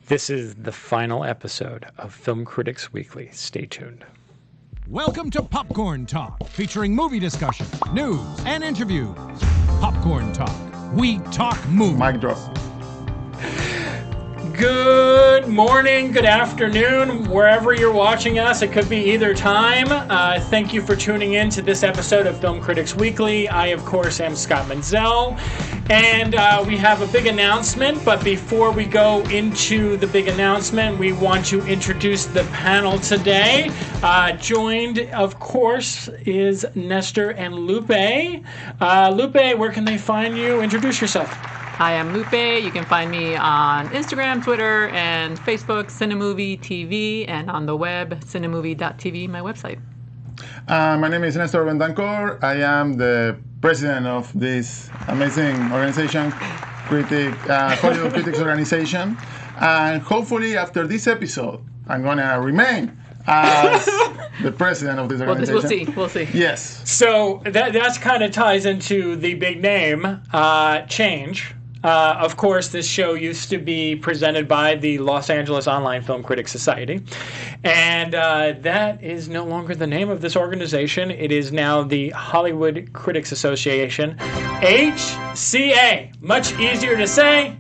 This is the final episode of Film Critics Weekly. Stay tuned. Welcome to Popcorn Talk, featuring movie discussion, news, and interviews. Popcorn Talk. We talk movies. Mic drop. Good morning, good afternoon, wherever you're watching us. It could be either time. Thank you for tuning in to this episode of Film Critics Weekly. I, of course, am Scott Menzel. And we have a big announcement, but before we go into the big announcement, we want to introduce the panel today. Joined, of course, is Nestor and Lupe. Lupe, where can they find you? Introduce yourself. Hi, I'm Lupe. You can find me on Instagram, Twitter, and Facebook, Cinemovie TV, and on the web, cinemovie.tv, my website. My name is Nestor Bentancor. I am the president of this amazing organization, Hollywood Critics Organization. And hopefully after this episode, I'm going to remain as the president of this organization. We'll see. Yes. So that's kind of ties into the big name change. Of course, this show used to be presented by the Los Angeles Online Film Critics Society, and that is no longer the name of this organization. It is now the Hollywood Critics Association, HCA. Much easier to say.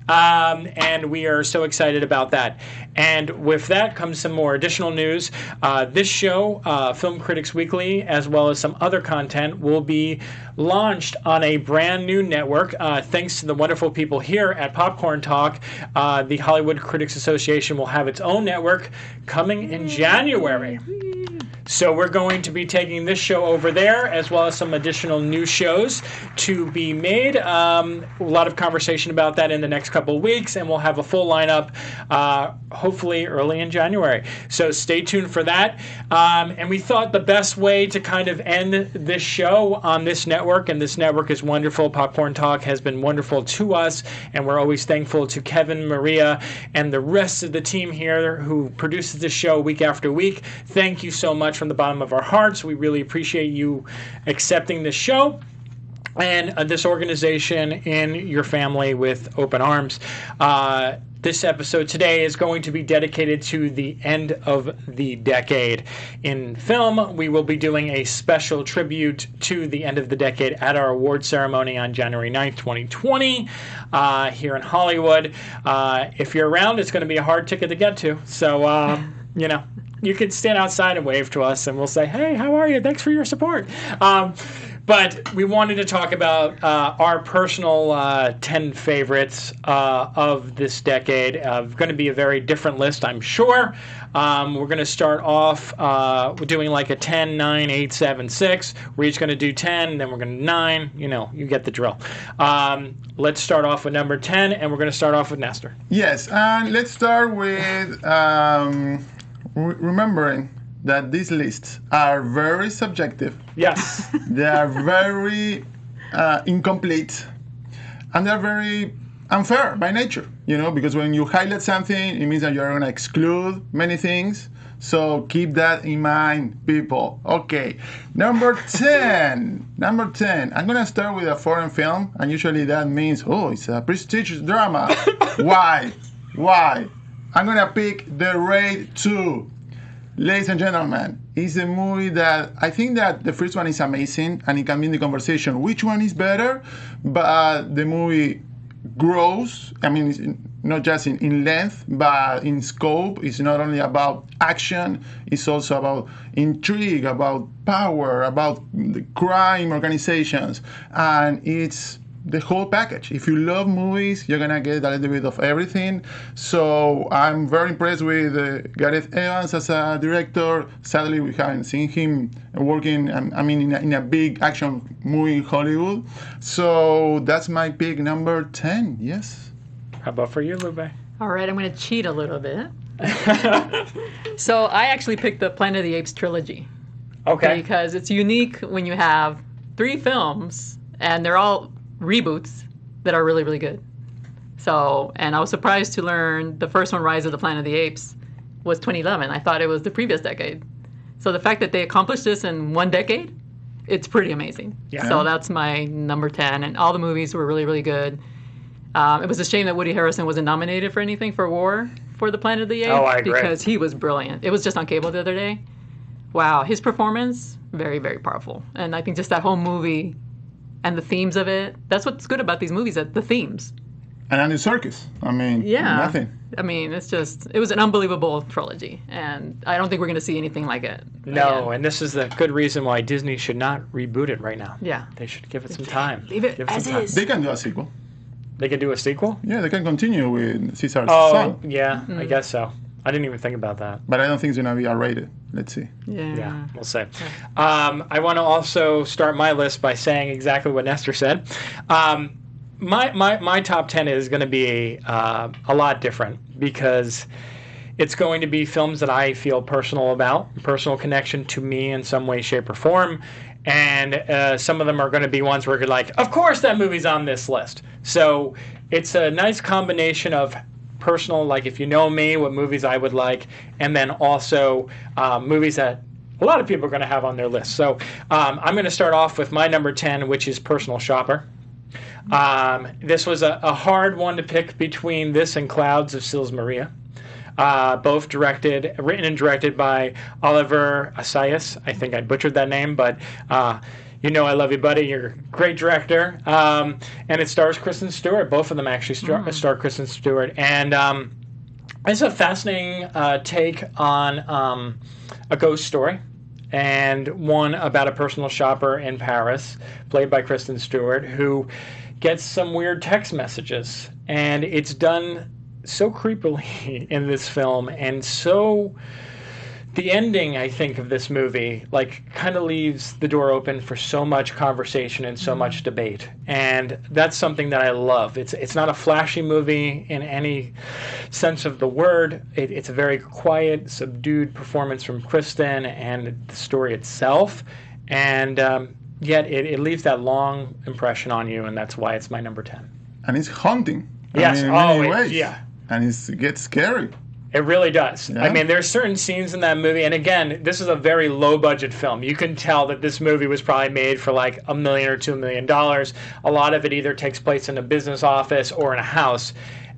And we are so excited about that. And with that comes some more additional news. This show, Film Critics Weekly, as well as some other content, will be launched on a brand new network. Thanks to the wonderful people here at Popcorn Talk, the Hollywood Critics Association will have its own network coming in January. So we're going to be taking this show over there, as well as some additional new shows to be made. A lot of conversation about that in the next couple of weeks, and we'll have a full lineup hopefully early in January. So stay tuned for that. And we thought the best way to kind of end this show on this network, and this network is wonderful. Popcorn Talk has been wonderful to us, and we're always thankful to Kevin, Maria, and the rest of the team here who produces this show week after week. Thank you so much from the bottom of our hearts. We really appreciate you accepting this show and this organization in your family with open arms. This episode today is going to be dedicated to the end of the decade. In film, we will be doing a special tribute to the end of the decade at our award ceremony on January 9th, 2020, here in Hollywood. If you're around, it's going to be a hard ticket to get to. So, you can stand outside and wave to us, and we'll say, hey, how are you? Thanks for your support. But we wanted to talk about our personal 10 favorites of this decade. Going to be a very different list, I'm sure. We're going to start off doing like a 10, 9, 8, 7, 6. We're each going to do 10, then we're going to 9. You get the drill. Let's start off with number 10, and we're going to start off with Nestor. Yes, and let's start with remembering that these lists are very subjective. Yes. They are very incomplete, and they're very unfair by nature, because when you highlight something, it means that you're going to exclude many things. So keep that in mind, people. Okay, number 10. Number 10. I'm going to start with a foreign film, and usually that means, it's a prestigious drama. Why? I'm going to pick The Raid 2. Ladies and gentlemen, it's a movie that I think that the first one is amazing, and it can be in the conversation which one is better, but the movie grows. I mean, it's not just in length, but in scope. It's not only about action, it's also about intrigue, about power, about the crime organizations, and it's the whole package. If you love movies, you're gonna get a little bit of everything. So I'm very impressed with Gareth Evans as a director. Sadly, we haven't seen him working, in a big action movie in Hollywood. So that's my pick, number 10. Yes. How about for you, Lupe? All right, I'm going to cheat a little bit. So I actually picked the Planet of the Apes trilogy. Okay. Because it's unique when you have 3 films, and they're all reboots that are really, really good. So, and I was surprised to learn the first one, Rise of the Planet of the Apes, was 2011. I thought it was the previous decade. So the fact that they accomplished this in 1 decade, it's pretty amazing. Yeah. So that's my number 10. And all the movies were really, really good. It was a shame that Woody Harrelson wasn't nominated for anything for War for the Planet of the Apes. Oh, I agree. Because he was brilliant. It was just on cable the other day. Wow, his performance, very, very powerful. And I think just that whole movie and the themes of it, that's what's good about these movies, the themes. And Andy Serkis. I mean, nothing. I mean, it was an unbelievable trilogy. And I don't think we're going to see anything like it. No, and this is the good reason why Disney should not reboot it right now. Yeah. They should give it some time. Leave it as is. They can do a sequel. They could do a sequel? Yeah, they can continue with Caesar's Oh, son. yeah, I guess so. I didn't even think about that. But I don't think it's going to be R-rated. Let's see. Yeah, we'll see. I want to also start my list by saying exactly what Nestor said. My top 10 is going to be a lot different because it's going to be films that I feel personal about, personal connection to me in some way, shape, or form. And some of them are going to be ones where you're like, of course that movie's on this list. So it's a nice combination of personal, like if you know me, what movies I would like, and then also movies that a lot of people are going to have on their list. So I'm going to start off with my number 10, which is Personal Shopper. This was a hard one to pick between this and Clouds of Sils Maria. Both written and directed by Oliver Assayas. I think I butchered that name, but you know I love you, buddy. You're a great director. And it stars Kristen Stewart. Both of them actually star Kristen Stewart. And it's a fascinating take on a ghost story, and one about a personal shopper in Paris, played by Kristen Stewart, who gets some weird text messages. And it's done so creepily in this film, and so the ending, I think, of this movie kind of leaves the door open for so much conversation and so much debate, and that's something that I love. It's not a flashy movie in any sense of the word. It's a very quiet, subdued performance from Kristen and the story itself, and yet it leaves that long impression on you, and that's why it's my number 10. And it's haunting. Yes, in many ways. yeah. And it gets scary. It really does. Yeah. I mean, there's certain scenes in that movie, and again, this is a very low-budget film. You can tell that this movie was probably made for like $1 million or $2 million. A lot of it either takes place in a business office or in a house,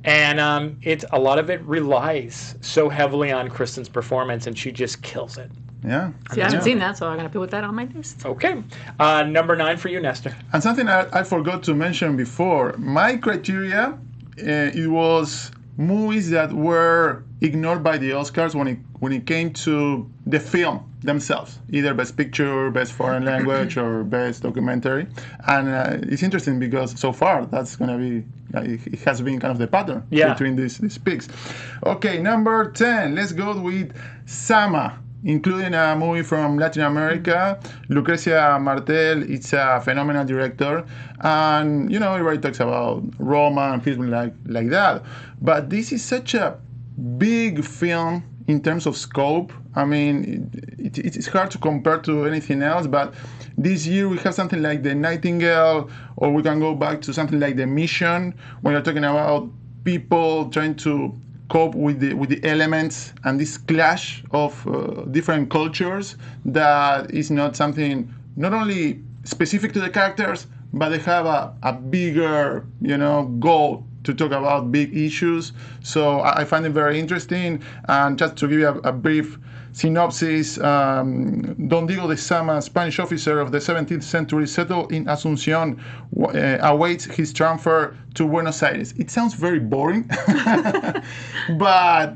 and a lot of it relies so heavily on Kristen's performance, and she just kills it. Yeah. See, I haven't seen that, so I'm going to put that on my list. Okay. Number 9 for you, Nestor. And something I forgot to mention before, my criteria, it was movies that were ignored by the Oscars when it came to the film themselves, either Best Picture, Best Foreign Language, or Best Documentary. And it's interesting because so far that's going to be, it has been kind of the pattern between these picks. Okay, number 10, let's go with Sama, including a movie from Latin America. Lucrecia Martel is a phenomenal director, and everybody talks about Roma and films like that. But this is such a big film in terms of scope. I mean, it's hard to compare to anything else, but this year we have something like The Nightingale, or we can go back to something like The Mission, when you're talking about people trying to cope with the elements and this clash of different cultures that is not something not only specific to the characters, but they have a bigger goal to talk about big issues. So I find it very interesting. And just to give you a brief synopsis, Don Diego de Sama, Spanish officer of the 17th century, settled in Asunción, awaits his transfer to Buenos Aires. It sounds very boring, but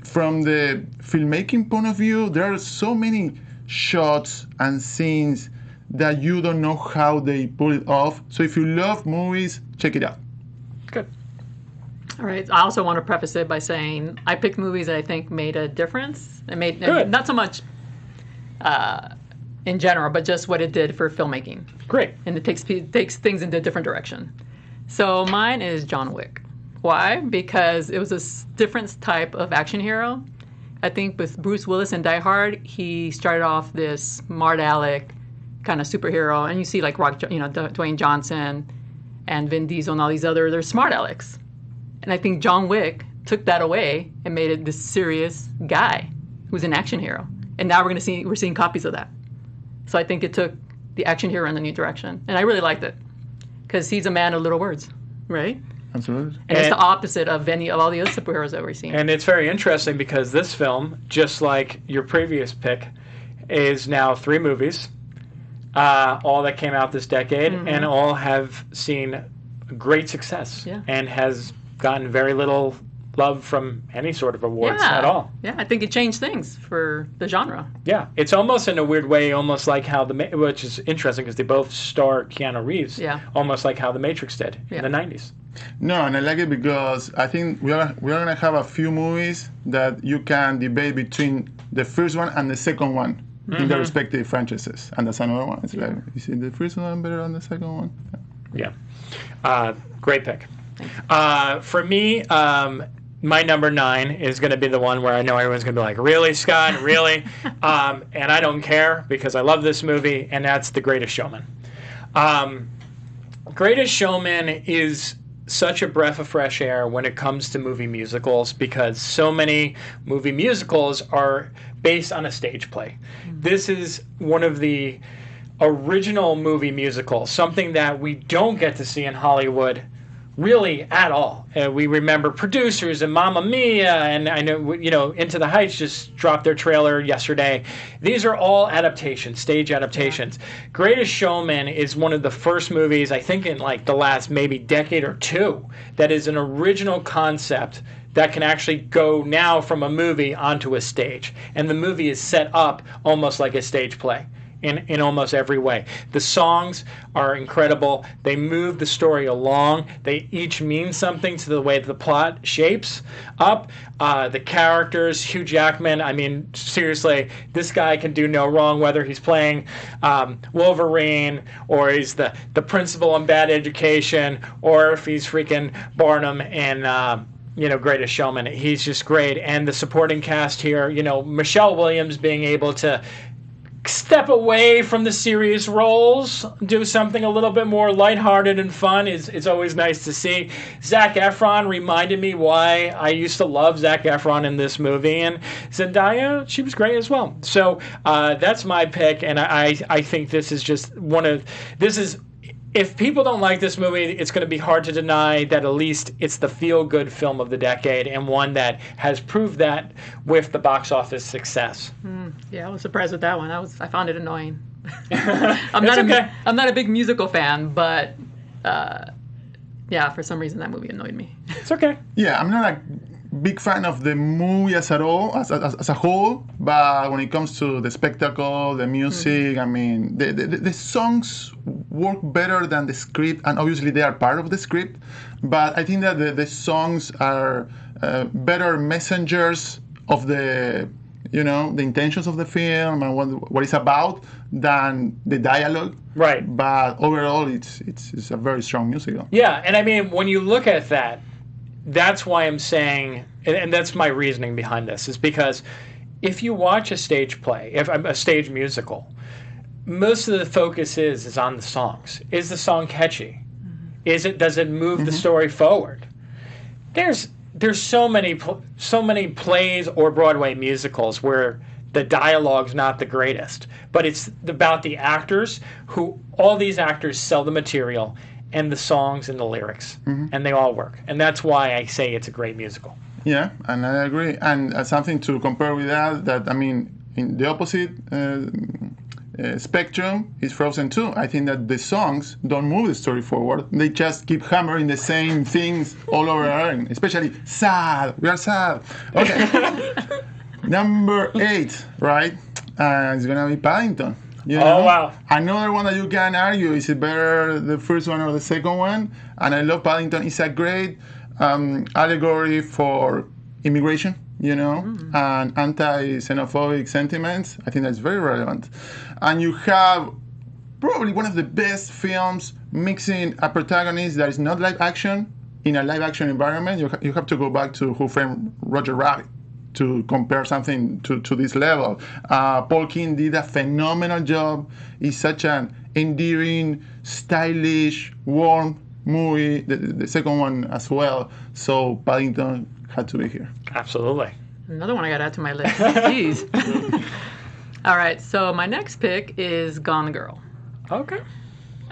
from the filmmaking point of view, there are so many shots and scenes that you don't know how they pull it off. So if you love movies, check it out. Good. All right. I also want to preface it by saying I picked movies that I think made a difference. It made not so much in general, but just what it did for filmmaking. Great. And it takes things into a different direction. So mine is John Wick. Why? Because it was a different type of action hero. I think with Bruce Willis in Die Hard, he started off this smart aleck kind of superhero, and you see like Dwayne Johnson and Vin Diesel and all these they're smart alecks. And I think John Wick took that away and made it this serious guy who's an action hero. And now we're seeing copies of that. So I think it took the action hero in a new direction. And I really liked it because he's a man of little words, right? Absolutely. And it's the opposite of any of all the other superheroes that we've seen. And it's very interesting because this film, just like your previous pick, is now 3 movies, all that came out this decade, and all have seen great success and has gotten very little love from any sort of awards at all. Yeah, I think it changed things for the genre. Yeah, it's almost in a weird way, almost like how which is interesting because they both star Keanu Reeves. Yeah. Almost like how The Matrix did in the 90s. No, and I like it because I think we are gonna have a few movies that you can debate between the first one and the second one in their respective franchises, and that's another one. It's like, is it the first one better than the second one? Yeah. Great pick. For me, my number 9 is going to be the one where I know everyone's going to be like, really, Scott? Really? And I don't care because I love this movie, and that's The Greatest Showman. Greatest Showman is such a breath of fresh air when it comes to movie musicals because so many movie musicals are based on a stage play. This is one of the original movie musicals, something that we don't get to see in Hollywood really at all. We remember Producers and Mamma Mia, and I know, Into the Heights just dropped their trailer yesterday. These are all adaptations, stage adaptations. Greatest Showman is one of the first movies, I think in like the last maybe decade or 2, that is an original concept that can actually go now from a movie onto a stage. And the movie is set up almost like a stage play. In almost every way. The songs are incredible. They move the story along. They each mean something to the way the plot shapes up. The characters, Hugh Jackman, I mean, seriously, this guy can do no wrong, whether he's playing Wolverine or he's the principal in Bad Education or if he's freaking Barnum in Greatest Showman. He's just great. And the supporting cast here, Michelle Williams being able to step away from the serious roles, do something a little bit more lighthearted and fun is always nice to see. Zac Efron reminded me why I used to love Zac Efron in this movie, and Zendaya, she was great as well. So that's my pick, and I think this is just if people don't like this movie, it's going to be hard to deny that at least it's the feel-good film of the decade and one that has proved that with the box office success. Yeah, I was surprised with that one. I found it annoying. I'm not a big musical fan, but for some reason that movie annoyed me. It's okay. Yeah, I'm not a big fan of the movie as a whole, but when it comes to the spectacle, the music, I mean, the songs work better than the script, and obviously they are part of the script, but I think that the songs are better messengers of the intentions of the film and what it's about than the dialogue. Right. But overall, it's a very strong musical. Yeah, and I mean, when you look at that, that's why I'm saying, and that's my reasoning behind this, is because if you watch a stage play, a stage musical, most of the focus is on the songs. Is the song catchy? Does it move the story forward? There's so many plays or Broadway musicals where the dialogue's not the greatest, but it's about the actors who all these actors sell the material and the songs and the lyrics, and they all work. And that's why I say it's a great musical. Yeah, and I agree. And something to compare with that I mean, in the opposite spectrum is Frozen 2. I think that the songs don't move the story forward. They just keep hammering the same things all over again, especially sad. We are sad. Okay. Number 8, right? It's going to be Paddington. Oh, wow. Another one that you can argue, is it better the first one or the second one? And I love Paddington. It's a great allegory for immigration, and anti-xenophobic sentiments. I think that's very relevant. And you have probably one of the best films mixing a protagonist that is not live action in a live action environment. You have to go back to Who Framed Roger Rabbit to compare something to this level. Paul King did a phenomenal job. It's such an endearing, stylish, warm movie. The second one as well. So Paddington had to be here. Absolutely. Another one I got to add to my list. Jeez. All right, so my next pick is Gone Girl. Okay.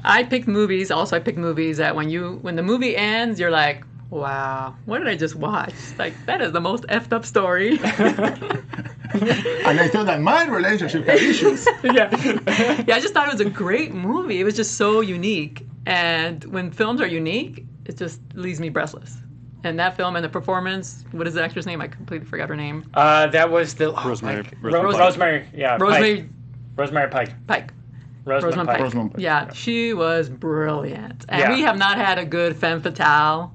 I picked movies. Also, I picked movies that when the movie ends, you're like, wow, what did I just watch? Like, that is the most effed up story. And I thought that my relationship had issues. Yeah. Yeah, I just thought it was a great movie. It was just so unique. And when films are unique, it just leaves me breathless. And that film and the performance, what is the actress name? I completely forgot her name. That was the Rosemary- Pike. Rosemary Rosemary. Yeah. Rosemary Rosemary Pike. Pike. Rosamund Pike. Rosamund Pike. Yeah, she was brilliant. And Yeah. we have not had a good femme fatale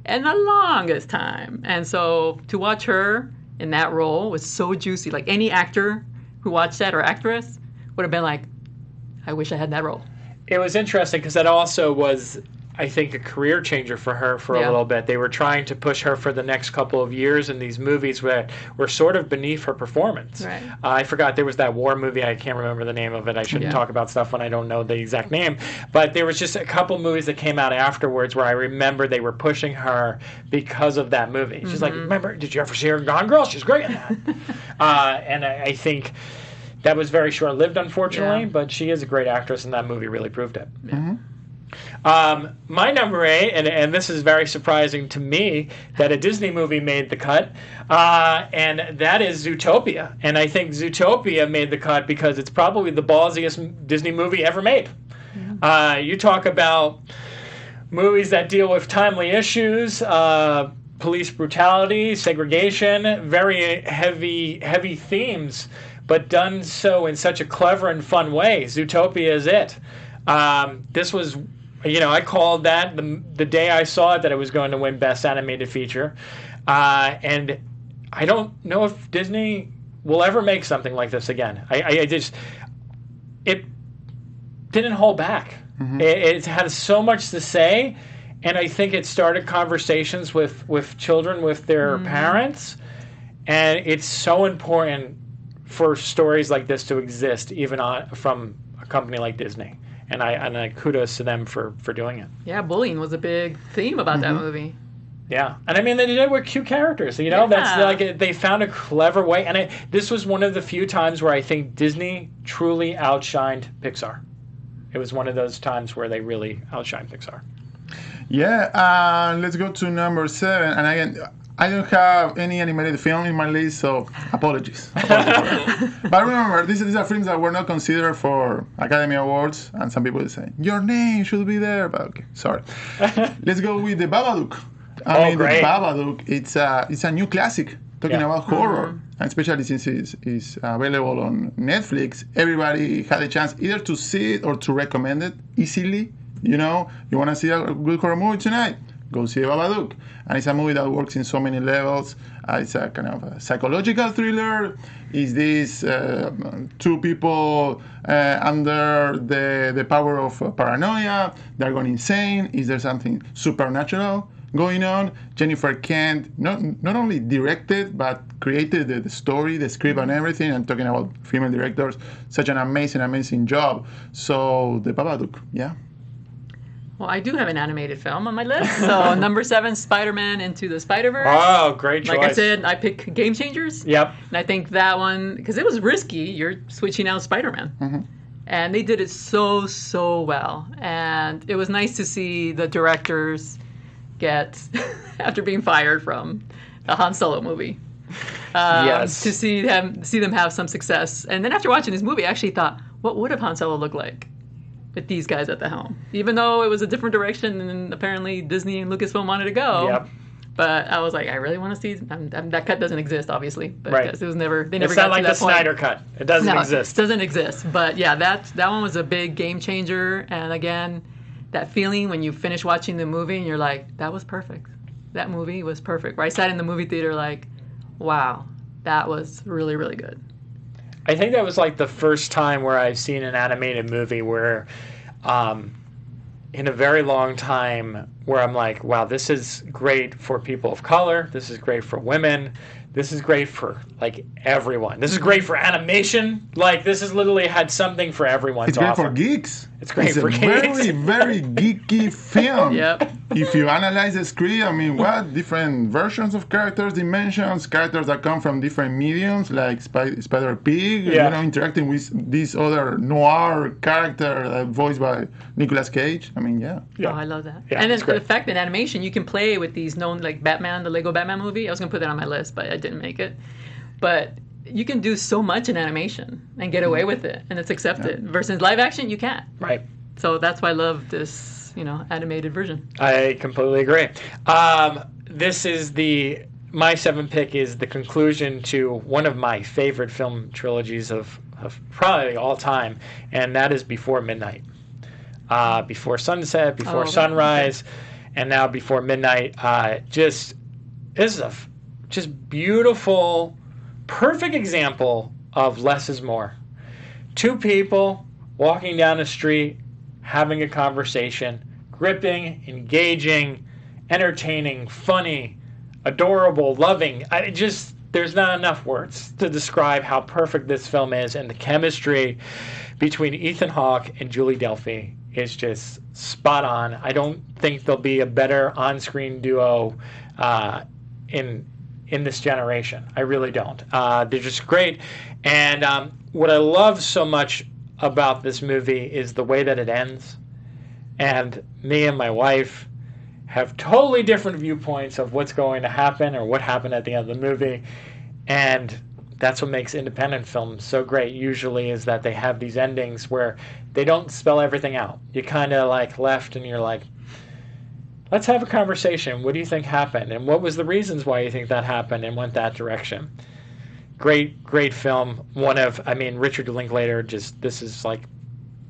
in the longest time. And so to watch her in that role was so juicy. Like any actor who watched that or actress would have been like, I wish I had that role. It was interesting because that also was, I think, a career changer for her for a Yeah. little bit. They were trying to push her for the next couple of years in these movies that were sort of beneath her performance. Right. I forgot there was that war movie. I can't remember the name of it. I shouldn't Yeah. talk about stuff when I don't know the exact name. But there was just a couple movies that came out afterwards where I remember they were pushing her because of that movie. She's like, remember, did you ever see her in Gone Girl? She's great in that. And I think that was very short-lived, unfortunately, Yeah. but she is a great actress, and that movie really proved it. My number 8, and this is very surprising to me that a Disney movie made the cut, and that is Zootopia. And I think Zootopia made the cut because it's probably the ballsiest Disney movie ever made. You talk about movies that deal with timely issues, police brutality, segregation, very heavy themes, but done so in such a clever and fun way. Zootopia is it. This was, I called that the day I saw it that it was going to win Best Animated Feature. And I don't know if Disney will ever make something like this again. It didn't hold back. It had so much to say, and I think it started conversations with children, with their parents, and it's so important for stories like this to exist, even from a company like Disney. And I kudos to them for doing it. Yeah, bullying was a big theme about that movie. Yeah, and I mean they did it with cute characters. That's like they found a clever way. And this was one of the few times where I think Disney truly outshined Pixar. It was one of those times where they really outshined Pixar. Yeah, let's go to number 7. And again, I don't have any animated film in my list, so apologies. But remember, these are films that were not considered for Academy Awards, and some people say, your name should be there, but okay, sorry. Let's go with The Babadook. Great. The Babadook, it's a new classic talking about horror, and especially since it's available on Netflix, everybody had a chance either to see it or to recommend it easily. You want to see a good horror movie tonight? Go see The Babadook. And it's a movie that works in so many levels. It's a kind of a psychological thriller. Is this two people under the power of paranoia? They're going insane. Is there something supernatural going on? Jennifer Kent not only directed, but created the story, the script, and everything. And talking about female directors, such an amazing job. So The Babadook, yeah. Well, I do have an animated film on my list. So number 7, Spider-Man Into the Spider-Verse. Oh, great choice. Like I said, I pick Game Changers. Yep. And I think that one, because it was risky, you're switching out Spider-Man. And they did it so well. And it was nice to see the directors get, after being fired from the Han Solo movie, Yes. to see them have some success. And then after watching this movie, I actually thought, what would have Han Solo looked like with these guys at the helm? Even though it was a different direction than apparently Disney and Lucasfilm wanted to go. Yep. But I was like, I really want to see. That cut doesn't exist, obviously, but Right. because it was never. They never It's got not like to the that point. Snyder Cut. It doesn't No, exist. It doesn't exist. But yeah, that one was a big game changer. And again, that feeling when you finish watching the movie and you're like, that was perfect. That movie was perfect. Where I sat in the movie theater like, wow, that was really, really good. I think that was like the first time where I've seen an animated movie where, in a very long time, where I'm like, wow, this is great for people of color. This is great for women. this is great for like everyone. This is great for animation. Like this has literally had something for everyone. It's great for geeks. It's great for geeks. Very, very geeky film. Yep. If you analyze the script, I mean, what different versions of characters, dimensions, characters that come from different mediums, like Spider Pig, interacting with this other noir character voiced by Nicolas Cage. I mean, yeah. Oh, I love that. Yeah, and then the fact that animation, you can play with these known, like Batman, the Lego Batman movie. I was gonna put that on my list, but I didn't make it. But you can do so much in animation and get away with it, and it's accepted. Versus live action, you can't. Right. So that's why I love this, animated version. I completely agree. This is my 7th pick is the conclusion to one of my favorite film trilogies of probably all time, and that is Before Midnight. Before Sunset, Before Sunrise, and now Before Midnight. This is a just beautiful, perfect example of less is more. 2 people walking down the street, having a conversation, gripping, engaging, entertaining, funny, adorable, loving. There's not enough words to describe how perfect this film is, and the chemistry between Ethan Hawke and Julie Delpy is just spot on. I don't think there'll be a better on-screen duo in this generation. I really don't. They're just great. And what I love so much about this movie is the way that it ends. And me and my wife have totally different viewpoints of what's going to happen or what happened at the end of the movie. And that's what makes independent films so great usually, is that they have these endings where they don't spell everything out. You kind of like left and you're like, let's have a conversation. What do you think happened? And what was the reasons why you think that happened and went that direction? Great film. Richard Linklater,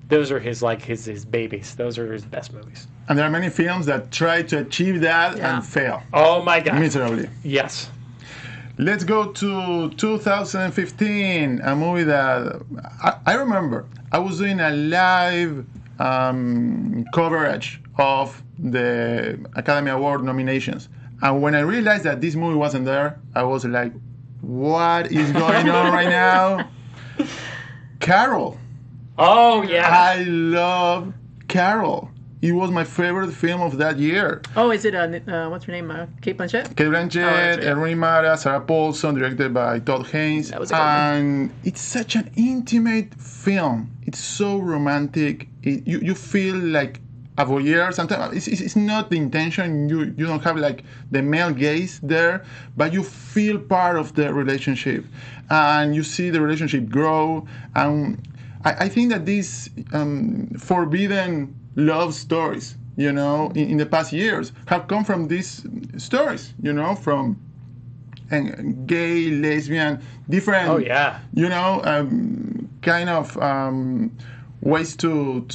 those are his babies. Those are his best movies. And there are many films that try to achieve that and fail. Oh my God. Miserably. Yes. Let's go to 2015, a movie that I remember. I was doing a live coverage of the Academy Award nominations. And when I realized that this movie wasn't there, I was like, what is going on right now? Carol. Oh, yeah. I love Carol. It was my favorite film of that year. Oh, is it, what's her name, Kate Blanchett? Kate Blanchett, right. Rooney Mara, Sarah Paulson, directed by Todd Haynes. That was a good one. And it's such an intimate film. It's so romantic. You feel like a voyeur. Sometimes it's not the intention. You don't have like the male gaze there, but you feel part of the relationship, and you see the relationship grow. And I think that these forbidden love stories, in the past years have come from these stories, from gay, lesbian, different, kind of ways to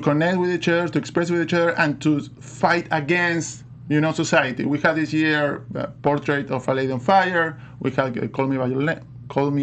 connect with each other, to express with each other, and to fight against, society. We had this year Portrait of a Lady on Fire. We had Call Me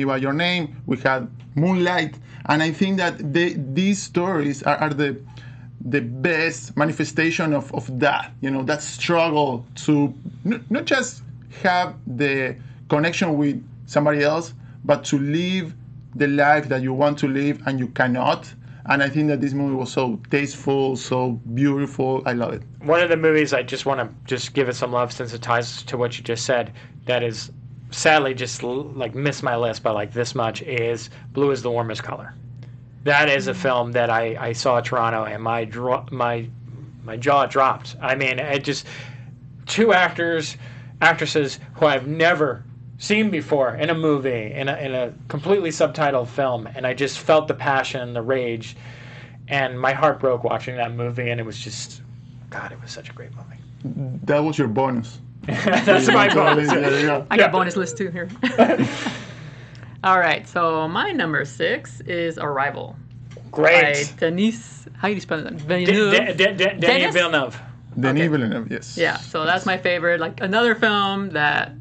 by Your Name. We had Moonlight, and I think that these stories are the best manifestation of that, that struggle to not just have the connection with somebody else, but to live the life that you want to live and you cannot. And I think that this movie was so tasteful, so beautiful. I love it. One of the movies I just want to give it some love, since it ties to what you just said, that is sadly just missed my list by this much, is Blue is the Warmest Color. That is a film that I saw at Toronto, and my jaw dropped. I mean, it just 2 actresses who I've never seen before in a movie, in a completely subtitled film, and I just felt the passion and the rage, and my heart broke watching that movie, and it was just, God, it was such a great movie. That was your bonus. That's my bonus. I got a bonus list too here. All right, so my number 6 is Arrival. Great. By Denis, how do you spell that? Villeneuve. Denis Villeneuve. Denis Villeneuve, yes. Yeah, so that's my favorite. Another film that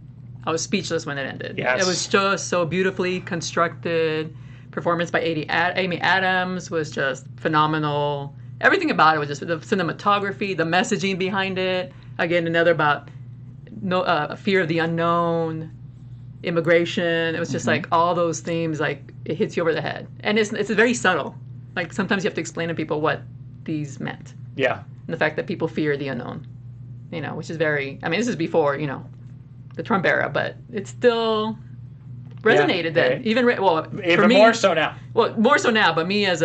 I was speechless when it ended. Yes. It was just so beautifully constructed. Performance by Amy Adams was just phenomenal. Everything about it was just the cinematography, the messaging behind it. Again, another about fear of the unknown. immigration. It was just like all those themes, like it hits you over the head. And it's very subtle. Like sometimes you have to explain to people what these meant. Yeah. And the fact that people fear the unknown, which is very, I mean, this is before, the Trump era, but it still resonated then. Even for me, more so now. Well, more so now, but me as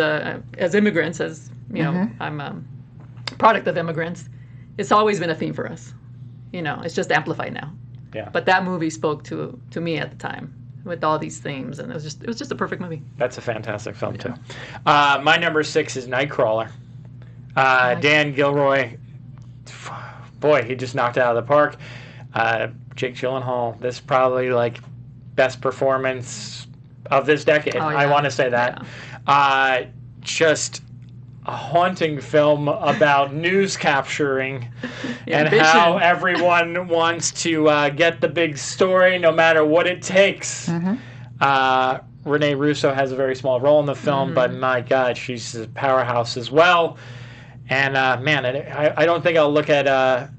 immigrants, as, I'm a product of immigrants, it's always been a theme for us. It's just amplified now. Yeah. But that movie spoke to me at the time with all these themes, and it was just a perfect movie. That's a fantastic film too. My number 6 is Nightcrawler. Dan Gilroy, boy, he just knocked it out of the park. Jake Gyllenhaal, this is probably like best performance of this decade. Oh, yeah. I want to say that. Yeah. Just a haunting film about news capturing and how everyone wants to get the big story no matter what it takes. Renee Russo has a very small role in the film, but my God, she's a powerhouse as well. And man, I don't think I'll look at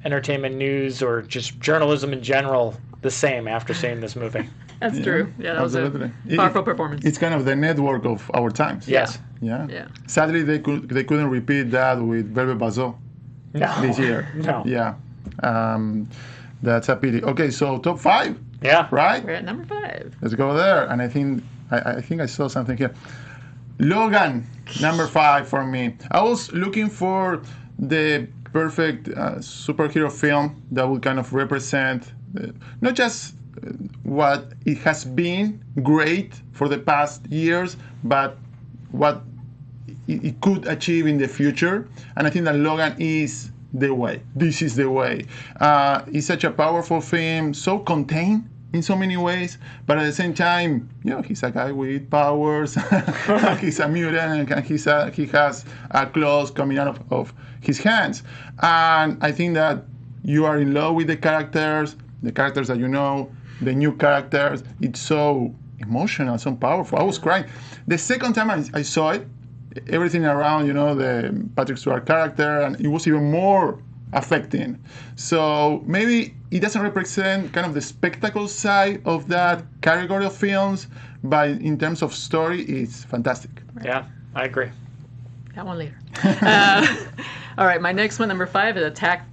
entertainment news or just journalism in general the same after seeing this movie. That's true. Yeah, that was a powerful performance. It's kind of the network of our times. Yes. Yeah. Sadly, they couldn't repeat that with Velvet Bazoo this year. No. Yeah. That's a pity. Okay, so top 5. Yeah. Right? We're at number 5. Let's go there. And I think I saw something here. Logan, number 5 for me. I was looking for the perfect superhero film that would kind of represent not just what it has been great for the past years, but what it could achieve in the future. And I think that Logan is the way. This is the way. It's such a powerful film, so contained in so many ways, but at the same time, he's a guy with powers. He's a mutant, and he has claws coming out of his hands. And I think that you are in love with the characters that you know, the new characters. It's so emotional, so powerful. I was crying. The second time I saw it, everything around, the Patrick Stewart character, and it was even more affecting. So maybe it doesn't represent kind of the spectacle side of that category of films, but in terms of story, it's fantastic. Yeah, I agree. That one later. All right, my next one, number 5, is Attack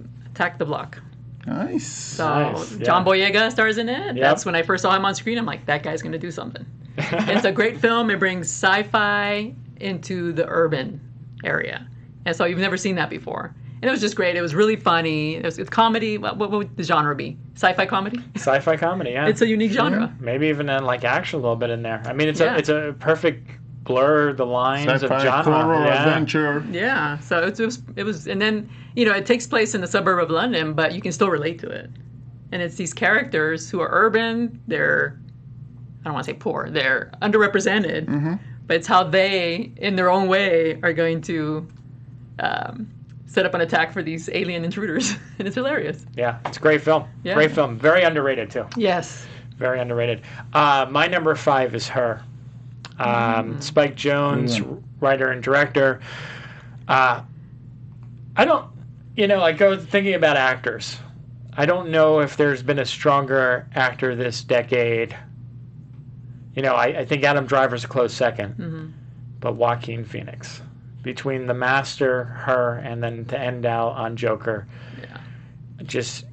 the Block. Nice. So John Boyega stars in it. Yep. That's when I first saw him on screen. I'm like, that guy's going to do something. It's a great film. It brings sci-fi into the urban area. And so you've never seen that before. And it was just great. It was really funny. It's comedy. What would the genre be? Sci-fi comedy? Sci-fi comedy, yeah. It's a unique genre. Maybe even like action a little bit in there. I mean, it's a perfect blur the lines Sci-fi, of genre. horror, adventure. Yeah. So it was, and then it takes place in the suburb of London, but you can still relate to it. And it's these characters who are urban. They're, I don't want to say poor. They're underrepresented. But it's how they, in their own way, are going to set up an attack for these alien intruders. And it's hilarious. Yeah, it's a great film. Yeah. Great film. Very underrated, too. Yes. Very underrated. My number 5 is Her. Spike Jonze, writer and director. I don't, I go thinking about actors. I don't know if there's been a stronger actor this decade. I think Adam Driver's a close second. But Joaquin Phoenix. Between The Master, Her, and then to end out on Joker. Yeah. Just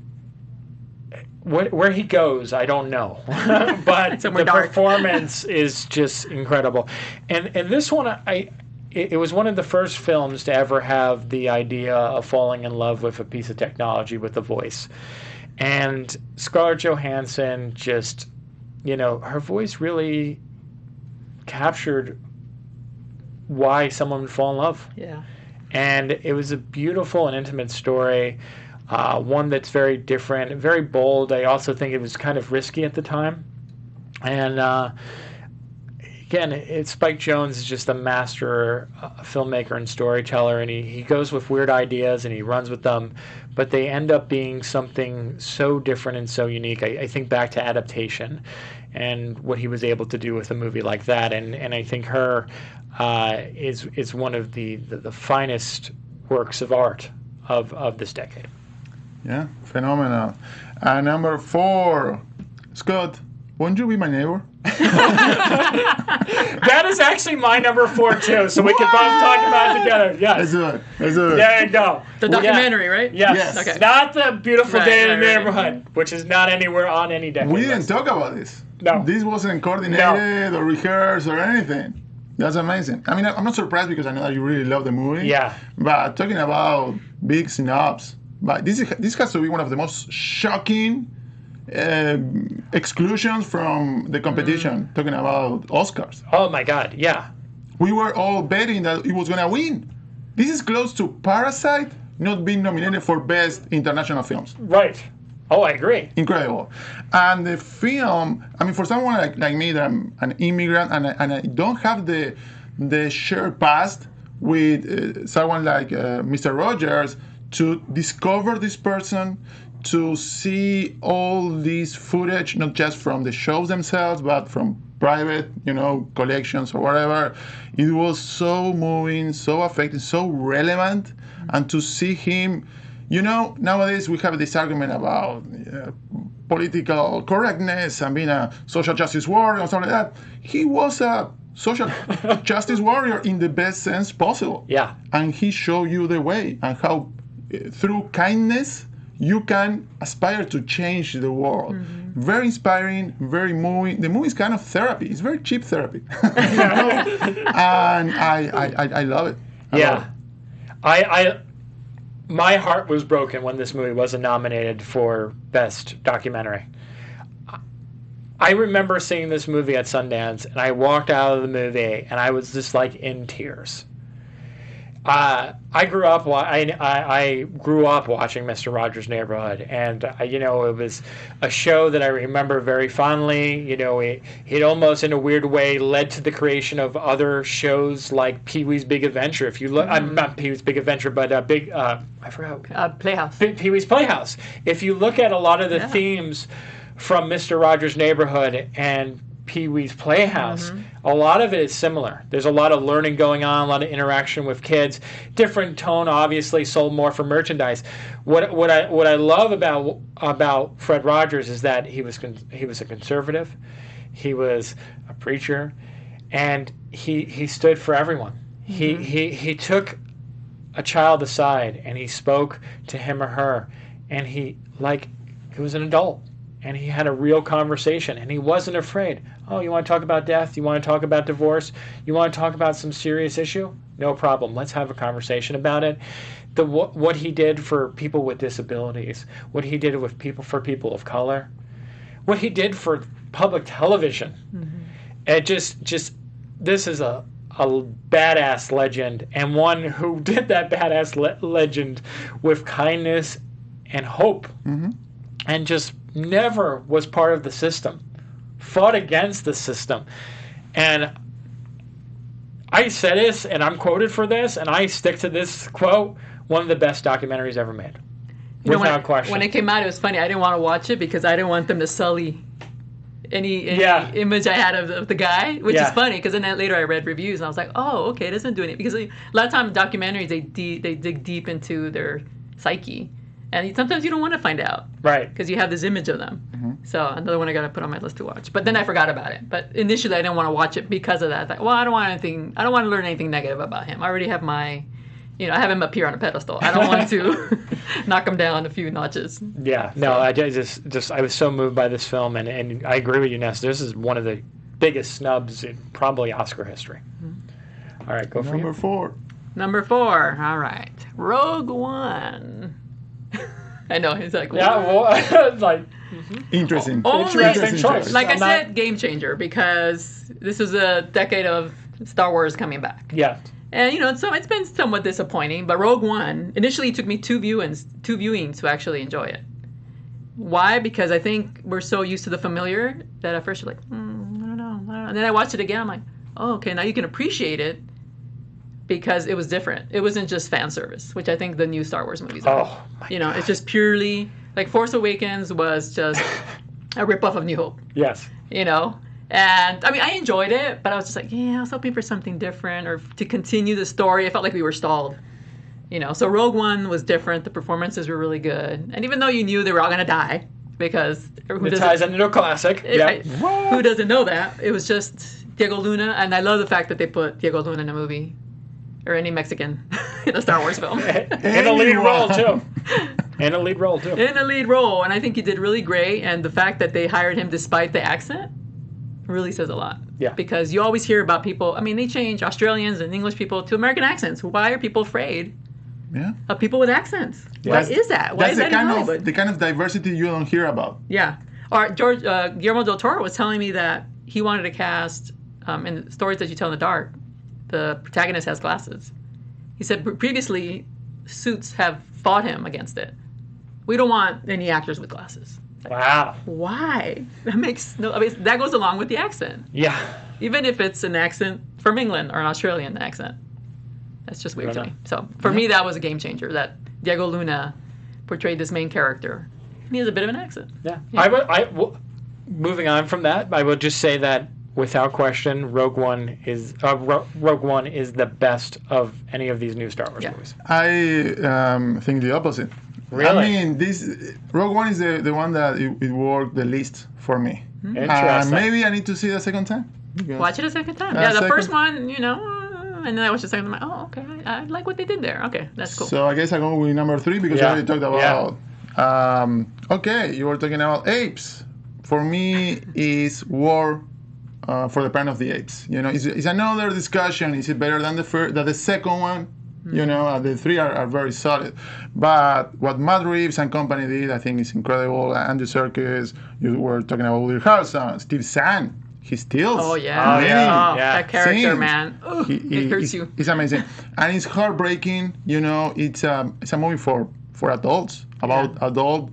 where he goes, I don't know. But the performance is just incredible. And this one, it was one of the first films to ever have the idea of falling in love with a piece of technology with a voice. And Scarlett Johansson just, her voice really captured why someone would fall in love. Yeah. And it was a beautiful and intimate story, one that's very different, very bold. I also think it was kind of risky at the time. And again, Spike Jonze is just a master filmmaker and storyteller, and he goes with weird ideas and he runs with them, but they end up being something so different and so unique. I think back to Adaptation and what he was able to do with a movie like that, and I think Her is one of the finest works of art of this decade. Yeah, phenomenal. Number 4, Scott, Won't you be my neighbor? That is actually my number 4 too, so we can both talk about it together. Yes. Let's do it. Let's do it. There you go. The documentary, right? Yes. Yes. Okay. Not the beautiful Right, day in the right, right. neighborhood, which is not anywhere on any decade We didn't list. talk about this. No. This wasn't coordinated or rehearsed or anything. That's amazing. I mean, I'm not surprised because I know that you really love the movie. Yeah. But talking about big snobs, but this has to be one of the most shocking exclusions from the competition. Talking about Oscars. Oh my God, yeah. We were all betting that it was going to win. This is close to Parasite not being nominated for Best International Films. Right. Oh, I agree. Incredible. And the film, I mean, for someone like me, that I'm an immigrant and I don't have the shared past with someone like Mr. Rogers, to discover this person, to see all this footage, not just from the shows themselves, but from private, collections or whatever. It was so moving, so affecting, so relevant. And to see him, nowadays we have this argument about political correctness and being a social justice warrior and stuff like that. He was a social justice warrior in the best sense possible. Yeah. And he showed you the way and how through kindness you can aspire to change the world. Mm-hmm. Very inspiring, very moving. The movie is kind of therapy. It's very cheap therapy. And I love it. My heart was broken when this movie wasn't nominated for Best Documentary. I remember seeing this movie at Sundance, and I walked out of the movie, and I was just like in tears. I grew up watching Mr. Rogers' Neighborhood, and it was a show that I remember very fondly. It almost in a weird way led to the creation of other shows like Pee-wee's Big Adventure. If you look, not Pee-wee's Big Adventure, but I forgot. Playhouse. Pee-wee's Playhouse. If you look at a lot of the themes from Mr. Rogers' Neighborhood and Pee-wee's Playhouse, a lot of it is similar. There's a lot of learning going on, a lot of interaction with kids. Different tone, obviously, sold more for merchandise. What I love about Fred Rogers is that he was a conservative, he was a preacher, and he stood for everyone. He took a child aside and he spoke to him or her, and he was an adult. And he had a real conversation, and he wasn't afraid. Oh, you want to talk about death? You want to talk about divorce? You want to talk about some serious issue? No problem. Let's have a conversation about it. What he did for people with disabilities, what he did for people of color, what he did for public television. It just this is a badass legend, and one who did that badass legend with kindness and hope, and just never was part of the system, fought against the system. And I said this, and I'm quoted for this, and I stick to this quote: one of the best documentaries ever made, without question. When it came out, it was funny. I didn't want to watch it because I didn't want them to sully any image I had of the guy, which is funny because then later I read reviews and I was like, oh, okay, it doesn't do anything. Because a lot of times documentaries, they dig deep into their psyche. And sometimes you don't want to find out. Right. Because you have this image of them. So another one I got to put on my list to watch. But then I forgot about it. But initially I didn't want to watch it because of that. I thought, well, I don't want to learn anything negative about him. I already have I have him up here on a pedestal. I don't want to knock him down a few notches. Yeah. No, I was so moved by this film, and I agree with you, Ness. This is one of the biggest snubs in probably Oscar history. All right, go for Number 4. Number 4. All right. Rogue One. I know, he's like, yeah, well, it's like interesting. Interesting choice. Like I said, game changer, because this is a decade of Star Wars coming back. Yeah. And so it's been somewhat disappointing, but Rogue One initially took me two viewings to actually enjoy it. Why? Because I think we're so used to the familiar that at first you're like, I don't know. And then I watched it again. I'm like, oh, okay, now you can appreciate it. Because it was different. It wasn't just fan service, which I think the new Star Wars movies are. Oh, it's just purely like Force Awakens was just a ripoff of New Hope. Yes. And I mean, I enjoyed it, but I was just like, I was hoping for something different or to continue the story. I felt like we were stalled. So Rogue One was different. The performances were really good, and even though you knew they were all gonna die, because It ties into a classic. who doesn't know that? It was just Diego Luna, and I love the fact that they put Diego Luna in a movie, or any Mexican in a Star Wars film. In a lead role, too. In a lead role, too. In a lead role, and I think he did really great, and the fact that they hired him despite the accent really says a lot. Yeah. Because you always hear about people, I mean, they change Australians and English people to American accents. Why are people afraid of people with accents? Why is that? Why is that in Hollywood? The kind of diversity you don't hear about. Yeah. Or Guillermo del Toro was telling me that he wanted to cast, in Stories That You Tell in the Dark, the protagonist has glasses. He said previously suits have fought him against it. We don't want any actors with glasses. Wow. Why? That makes no. I mean, that goes along with the accent. Yeah. Even if it's an accent from England or an Australian accent, that's just weird to me. So for me, that was a game changer. That Diego Luna portrayed this main character. He has a bit of an accent. Yeah. Moving on from that, I will just say that without question, Rogue One is the best of any of these new Star Wars movies. I think the opposite. Really? I mean, this Rogue One is the one that it worked the least for me. Interesting. Maybe I need to see it a second time. Watch it a second time. Yeah, the first one, and then I watched the second one. Oh, okay. I like what they did there. Okay, that's cool. So I guess I go with number 3 because I already talked about. Okay, you were talking about apes. For me, is War for the Planet of the Apes. It's another discussion. Is it better than the second one? The 3 are very solid. But what Matt Reeves and company did, I think, is incredible. Andy Serkis, you were talking about Woody Harrelson, Steve Zahn. He steals. Oh, yeah. That character, scenes. Man. Ooh, it hurts you. It's amazing. And it's heartbreaking. It's a movie for adults, about adult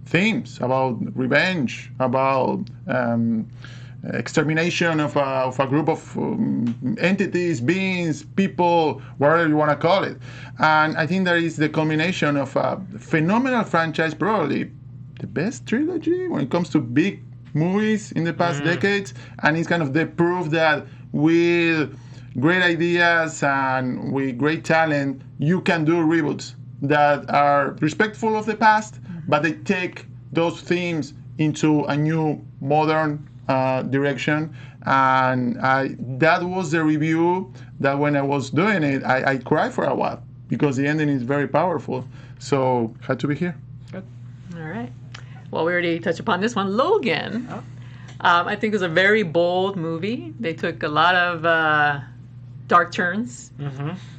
themes, about revenge, about extermination of a group of entities, beings, people, whatever you want to call it. And I think that is the culmination of a phenomenal franchise, probably the best trilogy when it comes to big movies in the past decades. And it's kind of the proof that with great ideas and with great talent, you can do reboots that are respectful of the past, but they take those themes into a new, modern direction. And that was the review that when I was doing it, I cried for a while because the ending is very powerful. So had to be here. Good. All right. Well, we already touched upon this one. Logan, I think, was a very bold movie. They took a lot of dark turns.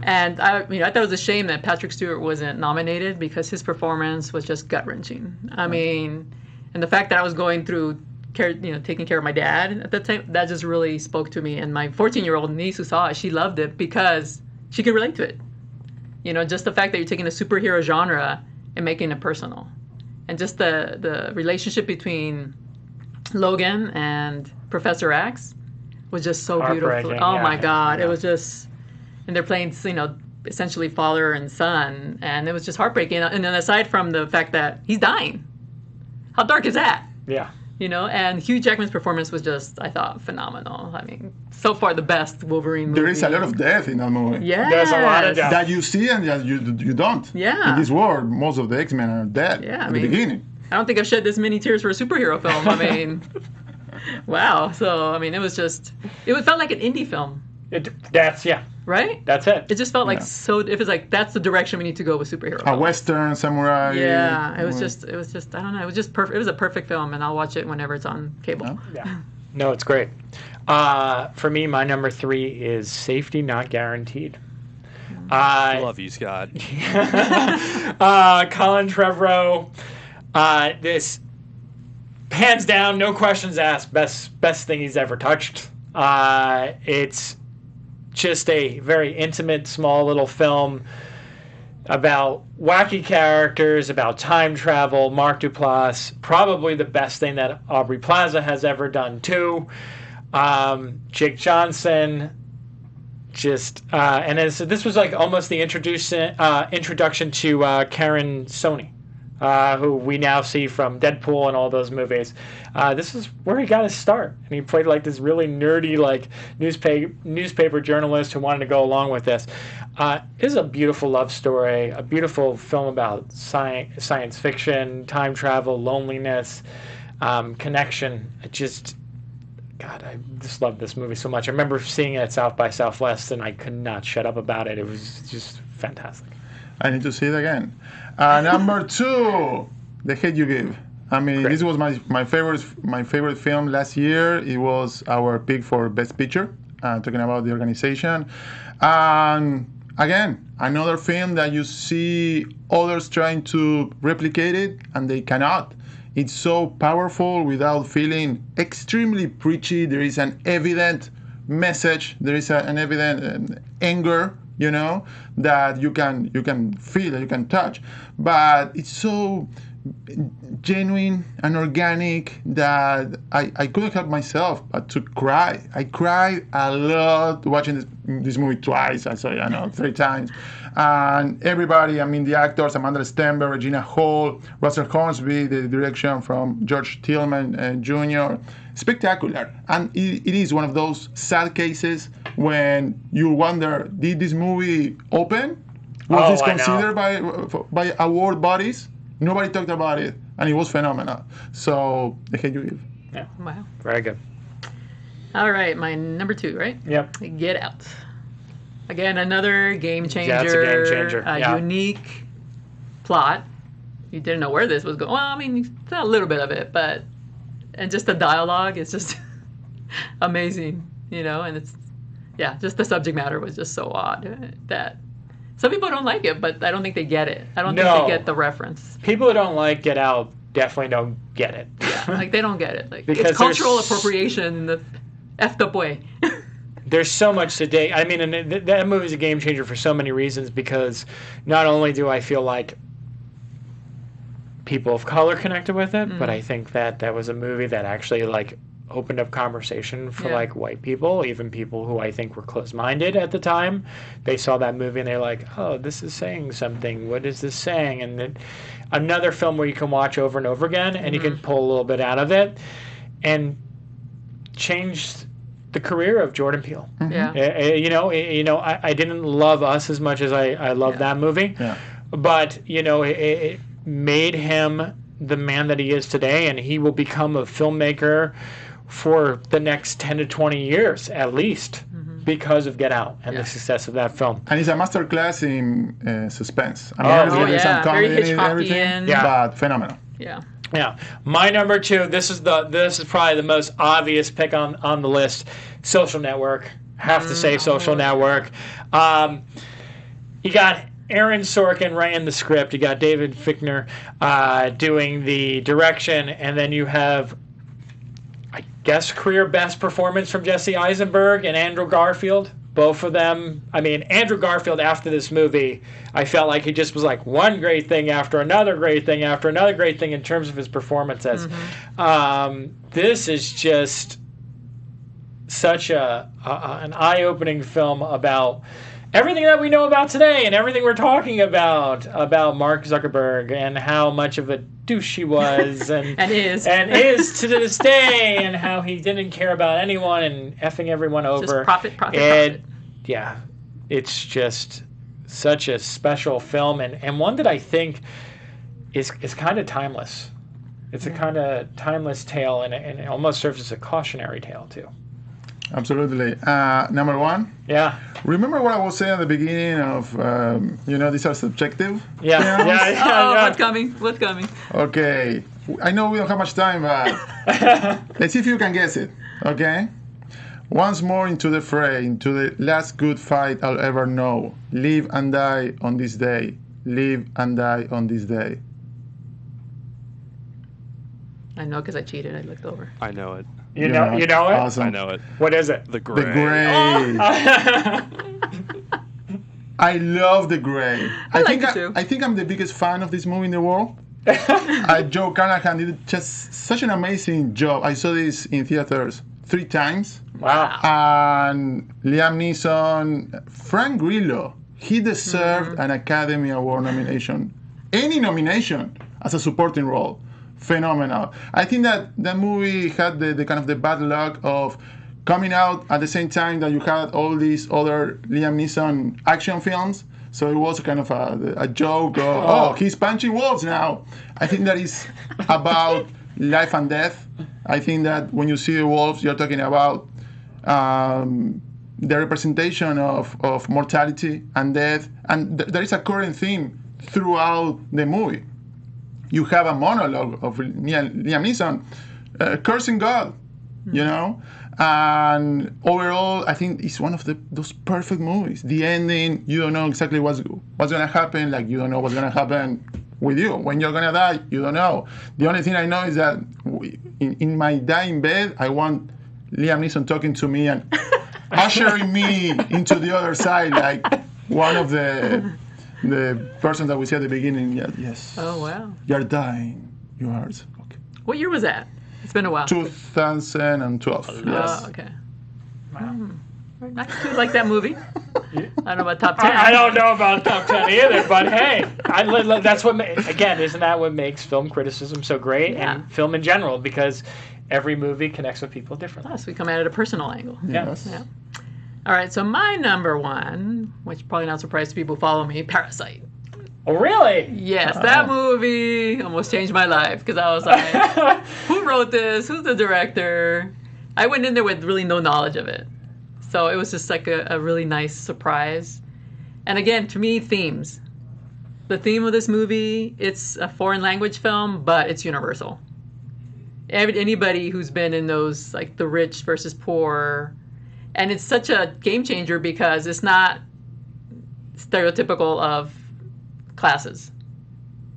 And I thought it was a shame that Patrick Stewart wasn't nominated because his performance was just gut-wrenching. I mean, and the fact that I was going through taking care of my dad at that time, that just really spoke to me. And my 14-year-old niece who saw it, she loved it because she could relate to it. Just the fact that you're taking a superhero genre and making it personal. And just the relationship between Logan and Professor X was just so beautiful. Oh my God. It was just, and they're playing, essentially father and son. And it was just heartbreaking. And then aside from the fact that he's dying, how dark is that? Yeah. And Hugh Jackman's performance was just, I thought, phenomenal. I mean, so far the best Wolverine movie. There is a lot of death in that movie. Yeah. There's a lot of death. That you see and that you don't. Yeah. In this world, most of the X-Men are dead at the beginning. I don't think I've shed this many tears for a superhero film. I mean, wow. So, I mean, it felt like an indie film. Right? That's it. It just felt like if it's like, that's the direction we need to go with superhero films. A Western, samurai. Yeah. It was just, I don't know. It was just perfect. It was a perfect film, and I'll watch it whenever it's on cable. Oh. Yeah. No, it's great. For me, my number 3 is Safety Not Guaranteed. Love you, Scott. Colin Trevorrow. This, hands down, no questions asked, best thing he's ever touched. It's just a very intimate, small little film about wacky characters, about time travel. Mark Duplass, probably the best thing that Aubrey Plaza has ever done too. Jake Johnson, this was like almost the introduction to Karen Sony, who we now see from Deadpool and all those movies. This is where he got his start, and he played like this really nerdy like newspaper journalist who wanted to go along with this. It is a beautiful love story, a beautiful film about science fiction, time travel, loneliness, connection. I just love this movie so much. I remember seeing it at South by Southwest, and I could not shut up about it. It was just fantastic. I need to see it again. Number 2, The Hate You Give. I mean, Great. this was my favorite film last year. It was our pick for Best Picture, talking about the organization. And again, another film that you see others trying to replicate it, and they cannot. It's so powerful without feeling extremely preachy. There is an evident message. There is an evident anger, that you can feel, that you can touch. But it's so genuine and organic that I couldn't help myself but to cry. I cried a lot watching this movie twice. I saw it, 3 times. And everybody, I mean, the actors, Amanda Stenberg, Regina Hall, Russell Hornsby, the direction from George Tillman Jr., spectacular. And it is one of those sad cases when you wonder, did this movie open? Was this considered by award bodies? Nobody talked about it, and it was phenomenal. So, The Hate You Give. Yeah. Wow. Very good. All right, my number 2, right? Yep. Get Out. Again, another game changer. Yeah, it's a game changer. Yeah. Unique plot. You didn't know where this was going. Well, I mean, you saw a little bit of it, and just the dialogue is just amazing, and it's, just the subject matter was just so odd that some people don't like it, but I don't think they get it. I don't think they get the reference. People who don't like Get Out definitely don't get it. Yeah, like they don't get it. Like Because it's cultural appropriation in the effed up way. There's so much today. I mean, and that movie is a game changer for so many reasons, because not only do I feel like people of color connected with it, but I think that was a movie that actually like opened up conversation for like white people, even people who I think were closed-minded at the time. They saw that movie and they're like, oh, this is saying something. What is this saying? And another film where you can watch over and over again and you can pull a little bit out of it and change the career of Jordan Peele. Yeah. I didn't love Us as much as I love that movie, but it made him the man that he is today, and he will become a filmmaker for the next 10 to 20 years at least because of Get Out and the success of that film. And it's a masterclass in suspense. I mean, obviously there's some comedy in it and everything, but phenomenal. Yeah. Yeah. My number 2, this is probably the most obvious pick on the list, Social Network. Have to say Social Network. You got Aaron Sorkin writing the script. You got David Fichtner doing the direction, and then you have, I guess, career best performance from Jesse Eisenberg and Andrew Garfield. Both of them. I mean, Andrew Garfield, after this movie, I felt like he just was like one great thing after another great thing after another great thing in terms of his performances. This is just such an eye-opening film about everything that we know about today and everything we're talking about Mark Zuckerberg and how much of a douche he was and is to this day, and how he didn't care about anyone and effing everyone over. Just profit. Yeah, it's just such a special film and one that I think is kind of timeless. It's a kind of timeless tale, and it almost serves as a cautionary tale too. Absolutely. Number 1. Yeah. Remember what I was saying at the beginning of, these are subjective? Yeah. What's coming? Okay. I know we don't have much time, but let's see if you can guess it. Okay? Once more into the fray, into the last good fight I'll ever know. Live and die on this day. Live and die on this day. I know because I cheated. I looked over. I know it. You know it? Awesome. I know it. What is it? The Gray. The Gray. I love The Gray. I like it too. I think I'm the biggest fan of this movie in the world. Joe Carnahan did just such an amazing job. I saw this in theaters 3 times. Wow. And Liam Neeson, Frank Grillo, he deserved an Academy Award nomination. Any nomination. as a supporting role. Phenomenal. I think that that movie had the kind of the bad luck of coming out at the same time that you had all these other Liam Neeson action films. So it was kind of a joke of, oh, he's punching wolves now. I think that is about life and death. I think that when you see the wolves, you're talking about the representation of mortality and death. And there is a current theme throughout the movie. You have a monologue of Liam Neeson cursing God, you know? And overall, I think it's one of those perfect movies. The ending, you don't know exactly what's going to happen. Like, you don't know what's going to happen with you. When you're going to die, you don't know. The only thing I know is that in my dying bed, I want Liam Neeson talking to me and ushering me into the other side, like one of the persons that we see at the beginning. Yes. Oh, wow. You're dying. You are. Okay. What year was that? It's been a while. 2012. Yes. Oh, okay. Wow. I do like that movie. I don't know about top 10. I don't know about top 10 either, but hey, that's what, again, isn't that what makes film criticism so great and film in general? Because every movie connects with people differently. Plus, we come at it at a personal angle. Yes. Yeah. All right, so my number one, which probably not surprised to people who follow me, Parasite. Oh, really? Yes, that movie almost changed my life because I was like, who wrote this? Who's the director? I went in there with really no knowledge of it. So it was just like a really nice surprise. And again, to me, themes. The theme of this movie, it's a foreign language film, but it's universal. Anybody who's been in those, like the rich versus poor, and it's such a game changer because it's not stereotypical of classes.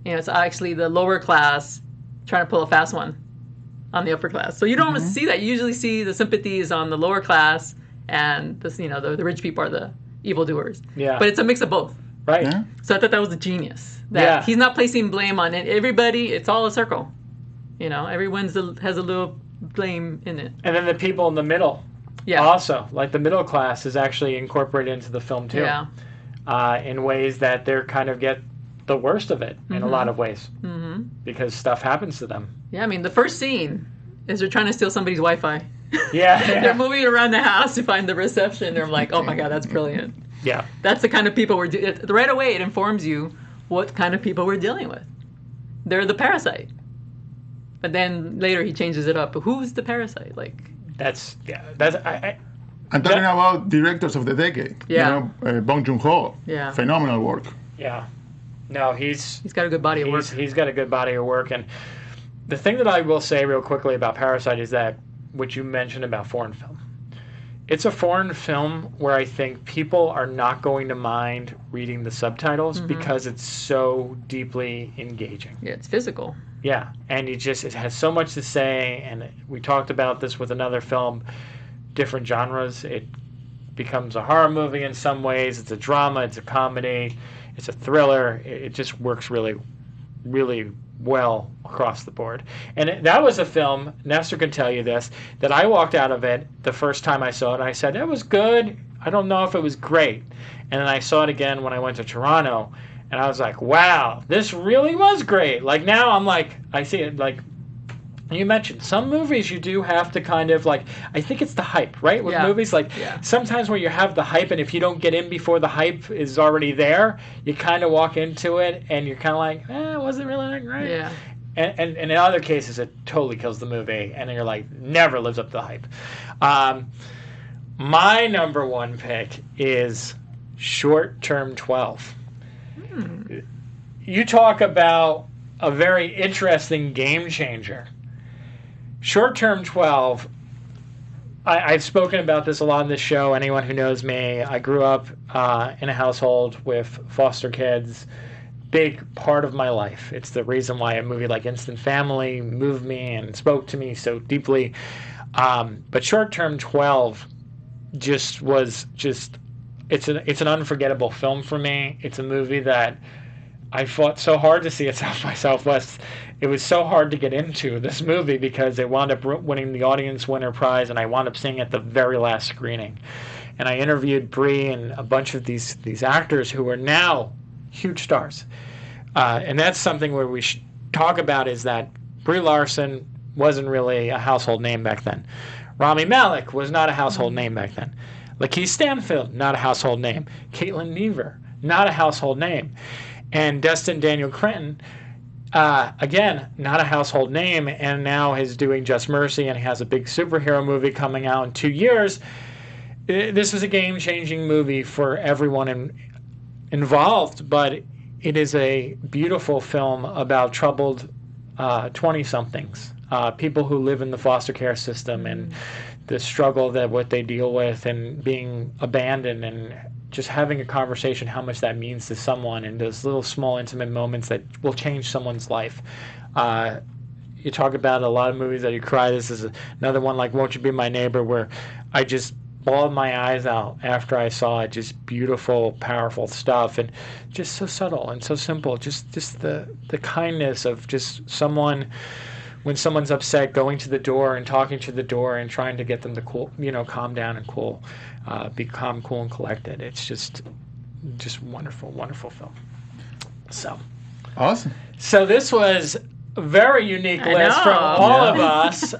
You know, it's actually the lower class trying to pull a fast one on the upper class. So you don't always see that. You usually see the sympathies on the lower class, and this, you know, the rich people are the evildoers. Yeah. But it's a mix of both. Right. Yeah. So I thought that was a genius. That he's not placing blame on it. Everybody, it's all a circle. You know, everyone has a little blame in it. And then the people in the middle. Yeah. Also, like the middle class is actually incorporated into the film too. Yeah. In ways that they're kind of get the worst of it in a lot of ways. Mm-hmm. Because stuff happens to them. Yeah, I mean, the first scene is they're trying to steal somebody's Wi-Fi. Yeah. They're moving around the house to find the reception. They're like, oh my God, that's brilliant. Yeah. That's the kind of people right away it informs you what kind of people we're dealing with. They're the parasite. But then later he changes it up. But who's the parasite? Like, I'm talking about directors of the decade. Yeah. You know, Bong Joon-ho. Yeah. Phenomenal work. Yeah. No, he's got a good body of work. He's got a good body of work. And the thing that I will say real quickly about Parasite is that what you mentioned about foreign film. It's a foreign film where I think people are not going to mind reading the subtitles because it's so deeply engaging. Yeah, it's physical. Yeah, and it has so much to say, and we talked about this with another film, different genres. It becomes a horror movie in some ways, it's a drama, it's a comedy, it's a thriller. It just works really, really well across the board. And that was a film, Nestor can tell you this, that I walked out of it the first time I saw it, and I said, it was good, I don't know if it was great. And then I saw it again when I went to Toronto, and I was like, wow, this really was great. Like now I'm like, I see it like, you mentioned some movies you do have to kind of like, I think it's the hype, right? With movies, like sometimes when you have the hype and if you don't get in before the hype is already there, you kind of walk into it and you're kind of like, was it really that great? Yeah. And in other cases, it totally kills the movie and then you're like, never lives up to the hype. My number one pick is Short Term 12. You talk about a very interesting game changer. Short Term 12, I've spoken about this a lot on this show. Anyone who knows me, I grew up in a household with foster kids. Big part of my life. It's the reason why a movie like Instant Family moved me and spoke to me so deeply. But Short Term 12 it's an unforgettable film for me. It's a movie that I fought so hard to see at South by Southwest. It was so hard to get into this movie because it wound up winning the audience winner prize, and I wound up seeing it at the very last screening. And I interviewed Brie and a bunch of these actors who are now huge stars. And that's something where we talk about is that Brie Larson wasn't really a household name back then. Rami Malek was not a household name back then. Lakeith Stanfield, not a household name. Caitlin Dever, not a household name. And Destin Daniel Cretton, again, not a household name, and now is doing Just Mercy, and he has a big superhero movie coming out in 2 years. This was a game-changing movie for everyone involved, but it is a beautiful film about troubled 20-somethings, people who live in the foster care system and the struggle that what they deal with and being abandoned and just having a conversation, how much that means to someone, and those little small intimate moments that will change someone's life. You talk about a lot of movies that you cry. This is another one like Won't You Be My Neighbor, where I just bawled my eyes out after I saw it. Just beautiful, powerful stuff, and just so subtle and so simple. Just the kindness of just someone, when someone's upset, going to the door and talking to the door and trying to get them to calm down and be calm, cool, and collected. It's just wonderful, wonderful film. So Awesome. So this was a very unique list from all of us.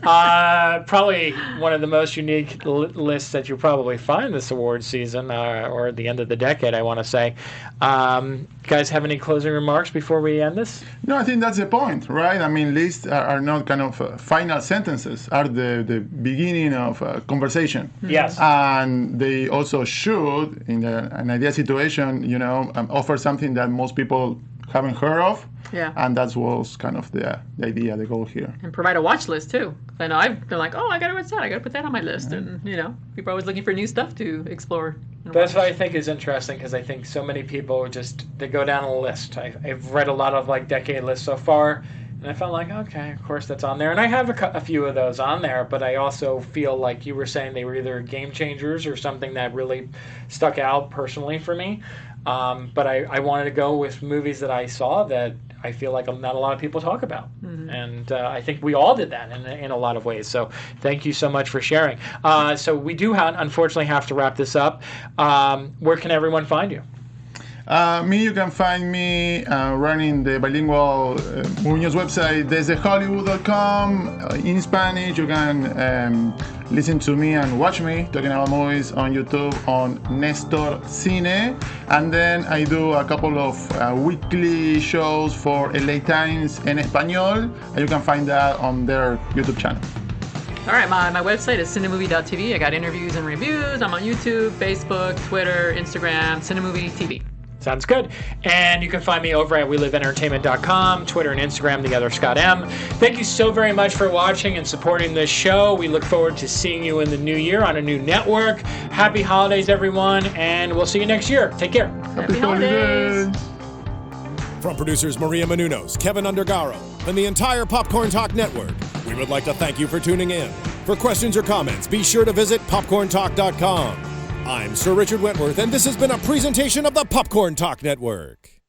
Probably one of the most unique lists that you probably find this award season, or at the end of the decade, I want to say. Guys, have any closing remarks before we end this? No, I think that's the point, right? I mean, lists are not kind of final sentences, are the beginning of a conversation. Yes. And they also should, in an ideal situation, offer something that most people haven't heard of. Yeah. And that was kind of the idea, the goal here. And provide a watch list too. I know I've been like, I gotta watch that. I gotta put that on my list. And people are always looking for new stuff to explore. That's what I think is interesting, because I think so many people they go down a list. I've read a lot of decade lists so far, and I felt like, okay, of course that's on there. And I have a few of those on there, but I also feel like you were saying they were either game changers or something that really stuck out personally for me. But I wanted to go with movies that I saw that I feel like not a lot of people talk about. Mm-hmm. And I think we all did that in a lot of ways. So thank you so much for sharing. So we do unfortunately have to wrap this up. Where can everyone find you? You can find me running the bilingual movie news website desdehollywood.com. In Spanish, you can listen to me and watch me talking about movies on YouTube on Nestor Cine. And then I do a couple of weekly shows for LA Times en Español, and you can find that on their YouTube channel. All right, my website is cinemovie.tv. I got interviews and reviews. I'm on YouTube, Facebook, Twitter, Instagram, Cinemovie TV. Sounds good. And you can find me over at WeLiveEntertainment.com, Twitter and Instagram, the other Scott M. Thank you so very much for watching and supporting this show. We look forward to seeing you in the new year on a new network. Happy holidays, everyone, and we'll see you next year. Take care. Happy holidays. From producers Maria Menounos, Kevin Undergaro, and the entire Popcorn Talk Network, we would like to thank you for tuning in. For questions or comments, be sure to visit popcorntalk.com. I'm Sir Richard Wentworth, and this has been a presentation of the Popcorn Talk Network.